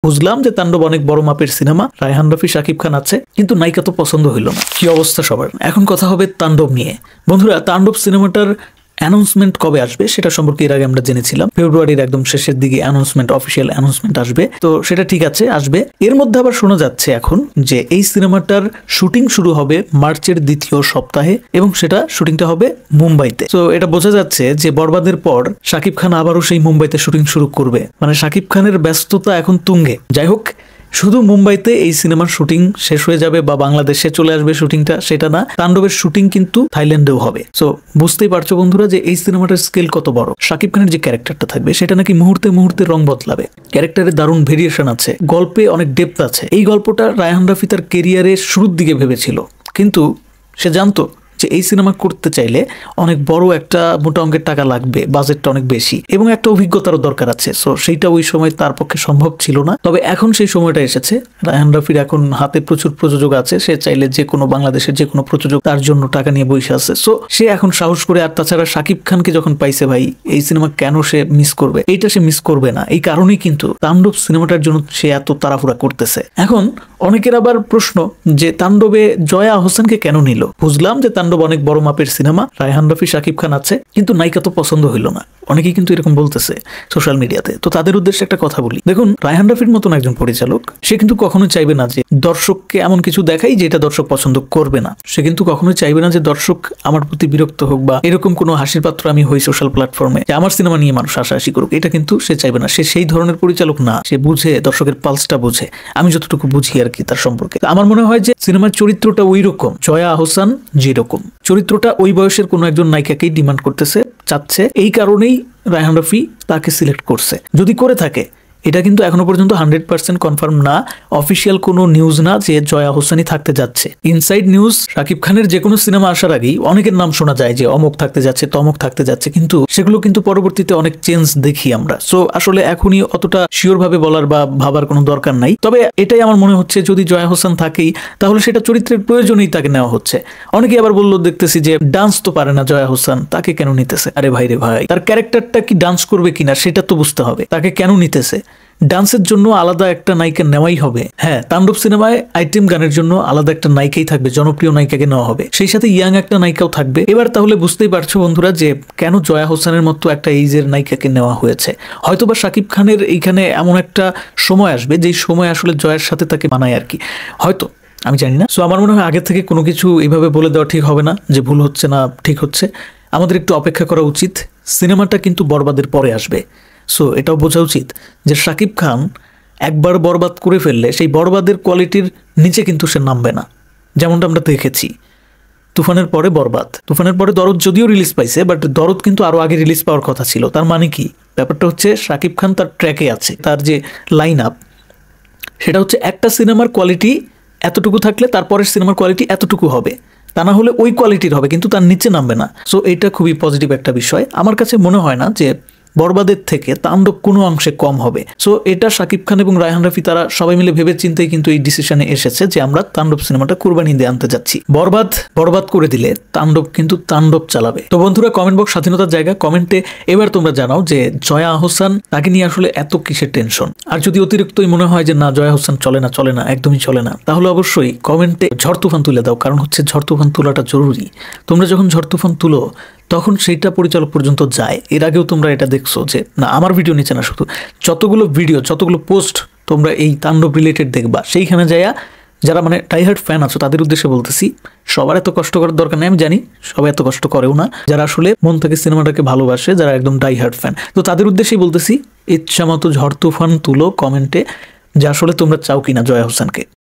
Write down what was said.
বুঝলাম যে তাণ্ডব অনেক বড় মাপের সিনেমা, রায়হান রাফি, শাকিব খান আছে, কিন্তু নায়িকা তো পছন্দ হইল না। কি অবস্থা সবার। এখন কথা হবে তাণ্ডব নিয়ে। বন্ধুরা, তাণ্ডব সিনেমাটার অ্যানাউন্সমেন্ট কবে আসবে সেটা সম্পর্কে এর আগে আমরা জেনেছিলাম। ফেব্রুয়ারির একদম শেষের দিকে অফিসিয়াল অ্যানাউন্সমেন্ট আসবে, তো সেটা ঠিক আছে, আসবে। এর মধ্যে আবার শোনা যাচ্ছে এখন যে এই সিনেমাটার শুটিং শুরু হবে মার্চের দ্বিতীয় সপ্তাহে এবং সেটা শুটিংটা হবে মুম্বাইতে। তো এটা বোঝা যাচ্ছে যে বরবাদের পর শাকিব খান আবারও সেই মুম্বাইতে শুটিং শুরু করবে, মানে শাকিব খানের ব্যস্ততা এখন তুঙ্গে। যাই হোক, শুধু মুম্বাইতে এই সিনেমার শুটিং শেষ হয়ে যাবে বা বাংলাদেশে চলে আসবে শুটিংটা সেটা না, তাণ্ডবের শুটিং কিন্তু থাইল্যান্ডেও হবে। সো বুঝতেই পারছো বন্ধুরা যে এই সিনেমাটার স্কেল কত বড়। শাকিব খানের যে ক্যারেক্টারটা থাকবে সেটা নাকি মুহূর্তে মুহূর্তে রং বদলাবে, ক্যারেক্টারে দারুণ ভেরিয়েশন আছে, গল্পে অনেক ডেপথ আছে। এই গল্পটা রায়হান রাফি তার কেরিয়ারের শুরুর দিকে ভেবেছিল, কিন্তু সে জানতো যে এই সিনেমা করতে চাইলে অনেক বড় একটা মোটা অঙ্কের টাকা লাগবে, বাজেটটা অনেক বেশি এবং একটা অভিজ্ঞতারও দরকার আছে। সো সেইটা ওই সময় তার পক্ষে সম্ভব ছিল না। তবে এখন সেই সময়টা এসেছে। রায়হান রাফির এখন হাতে প্রচুর প্রযোজক আছে, সে চাইলে যে কোনো বাংলাদেশের যে কোনো প্রযোজক তার জন্য টাকা নিয়ে বসে আছে। সো সে এখন সাহস করে, আর তাছাড়া শাকিব খানকে যখন পাইছে ভাই, এই সিনেমা কেন সে মিস করবে? এইটা সে মিস করবে না। এই কারণেই কিন্তু তাণ্ডব সিনেমাটার জন্য সে এত তাড়াহুড়া করতেছে। এখন অনেকের আবার প্রশ্ন যে তাণ্ডবে জয়া আহসানকে কেন নিল? বুঝলাম যে তাণ্ডব অনেক বড় মাপের সিনেমা, রায়হান রাফি, শাকিব খান আছে, কিন্তু নায়িকা তো পছন্দ হইল না। অনেকেই কিন্তু এরকম বলতেছে সোশ্যাল মিডিয়াতে। তো তাদের উদ্দেশ্যে একটা কথা বলি, দেখুন, রায়হান রাফির মতন একজন পরিচালক, সে কিন্তু কখনো চাইবে না যে দর্শককে এমন কিছু দেখাই যেটা দর্শক পছন্দ করবে না। সে কিন্তু কখনো চাইবে না যে দর্শক আমার প্রতি বিরক্ত হোক বা এরকম কোনো হাসির পাত্র আমি হই সোশ্যাল প্ল্যাটফর্মে, যে আমার সিনেমা নিয়ে মানুষ হাসাহাসি করুক। এটা কিন্তু সে চাইবে না। সে সেই ধরনের পরিচালক না। সে বুঝে, দর্শকের পালসটা বুঝে। আমি যতটুকু বুঝি আর কি তার সম্পর্কে। আমার মনে হয় যে সিনেমার চরিত্রটা ওই রকম, জয়া আহসান যেরকম চরিত্রটা ওই বয়সের কোনো একজন নায়িকাকেই ডিমান্ড করতেছে, চাচ্ছে। এই কারণেই রায়হান রাফি তাকে সিলেক্ট করছে। যদি করে থাকে, এটা কিন্তু এখনো পর্যন্ত 100% কনফার্ম না, অফিসিয়াল কোনো নিউজ না যে জয়া হোসেনই থাকতে যাচ্ছে। ইনসাইড নিউজ, শাকিব খানের যে কোনো সিনেমা আসার আগেই অনেকের নাম শোনা যায় যে অমুক থাকতে যাচ্ছে, তমুক থাকতে যাচ্ছে, কিন্তু সেগুলো কিন্তু পরবর্তীতে অনেক চেঞ্জ দেখি আমরা। সো আসলে এখনই অতটা শিওর ভাবে বলার বা ভাবার কোনো দরকার নাই। তবে এটাই আমার মনে হচ্ছে, যদি জয়া হোসেন থাকেই তাহলে সেটা চরিত্রের প্রয়োজনেই তাকে নেওয়া হচ্ছে। অনেকে আবার বললো, দেখতেছি যে ডান্স তো পারে না জয়া হোসেন, তাকে কেন নিতেছে? আরে ভাই রে ভাই, তার ক্যারেক্টারটা কি ডান্স করবে কিনা সেটা তো বুঝতে হবে। তাকে কেন নিতেছে? ডান্সের জন্য আলাদা একটা নায়িকা নেওয়াই হবে। হ্যাঁ, তাণ্ডব সিনেমায় আইটেম গানের জন্য আলাদা একটা নায়িকাই থাকবে, জনপ্রিয় নায়িকাকে নেওয়া হবে, সেই সাথে ইয়াং একটা নায়িকাও থাকবে। এবার তাহলে বুঝতেই পারছো বন্ধুরা যে কেন জয়া হোসেনের মতো একটা এইজের নায়িকাকে নেওয়া হয়েছে। হয়তোবা শাকিব খানের এইখানে এমন একটা সময় আসবে যেই সময় আসলে জয়ার সাথে তাকে মানায় আর কি, হয়তো, আমি জানি না। সো আমার মনে হয় আগে থেকে কোনো কিছু এইভাবে বলে দেওয়া ঠিক হবে না, যে ভুল হচ্ছে না ঠিক হচ্ছে। আমাদের একটু অপেক্ষা করা উচিত। সিনেমাটা কিন্তু বরবাদের পরে আসবে। সো এটাও বোঝা উচিত যে শাকিব খান একবার বরবাদ করে ফেললে সেই বরবাদের কোয়ালিটির নিচে কিন্তু সে নামবে না। যেমনটা আমরা দেখেছি তুফানের পরে বরবাদ, তুফানের পরে দরদ যদিও রিলিজ পাইছে, বাট দরদ কিন্তু আরো আগে রিলিজ পাওয়ার কথা ছিল। তার মানে কি? ব্যাপারটা হচ্ছে শাকিব খান তার ট্র্যাকে আছে, তার যে লাইন আপ সেটা হচ্ছে একটা সিনেমার কোয়ালিটি এতটুকু থাকলে তারপরের সিনেমার কোয়ালিটি এতটুকু হবে, তা না হলে ওই কোয়ালিটির হবে কিন্তু তার নিচে নামবে না। সো এটা খুবই পজিটিভ একটা বিষয়। আমার কাছে মনে হয় না যে বরবাদের থেকে তাণ্ডব কোনো অংশে কম হবে। সো এটা শাকিব খান এবং রায়হান রাফি তারা সবাই মিলে ভেবে চিন্তেই কিন্তু এই ডিসিশনে এসেছে যে আমরা তাণ্ডব সিনেমাটা কুরবানি দিয়ে আনতে যাচ্ছি। বরবাদ করে দিলে তাণ্ডব কিন্তু তাণ্ডব চালাবে। তো বন্ধুরা, কমেন্ট বক্স স্বাধীনতার জায়গা, কমেন্টে এবার তোমরা জানাও যে জয়া আহসান, তাকে নিয়ে আসলে এত কিসের টেনশন? আর যদি অতিরিক্তই মনে হয় যে না, জয়া আহসান চলে না, একদমই চলে না, তাহলে অবশ্যই কমেন্টে ঝড় তুফান তুলে দাও। কারণ হচ্ছে ঝড় তুফান তোলাটা জরুরি। তোমরা যখন ঝড় তুফান তুলো তখন সেইটা পরিচালক পর্যন্ত যায়। এর আগেও তোমরা এটা দেখছো যে না, আমার ভিডিও নিচে না, শুধু যতগুলো ভিডিও, যতগুলো পোস্ট তোমরা এই তাণ্ডব রিলেটেড দেখবা, সেইখানে যাইয়া যারা মানে ডাইহার্ড ফ্যান আছো তাদের উদ্দেশ্যে বলতেছি, সবার এত কষ্ট করার দরকার নেই। আমি জানি সবাই এত কষ্ট করেও না, যারা আসলে মন থেকে সিনেমাটাকে ভালোবাসে, যারা একদম ডাইহার্ড ফ্যান, তো তাদের উদ্দেশ্যেই বলতেছি, ইচ্ছা মতো ঝড় তুফান তুলো কমেন্টে যে আসলে তোমরা চাও কিনা জয়া হোসেনকে।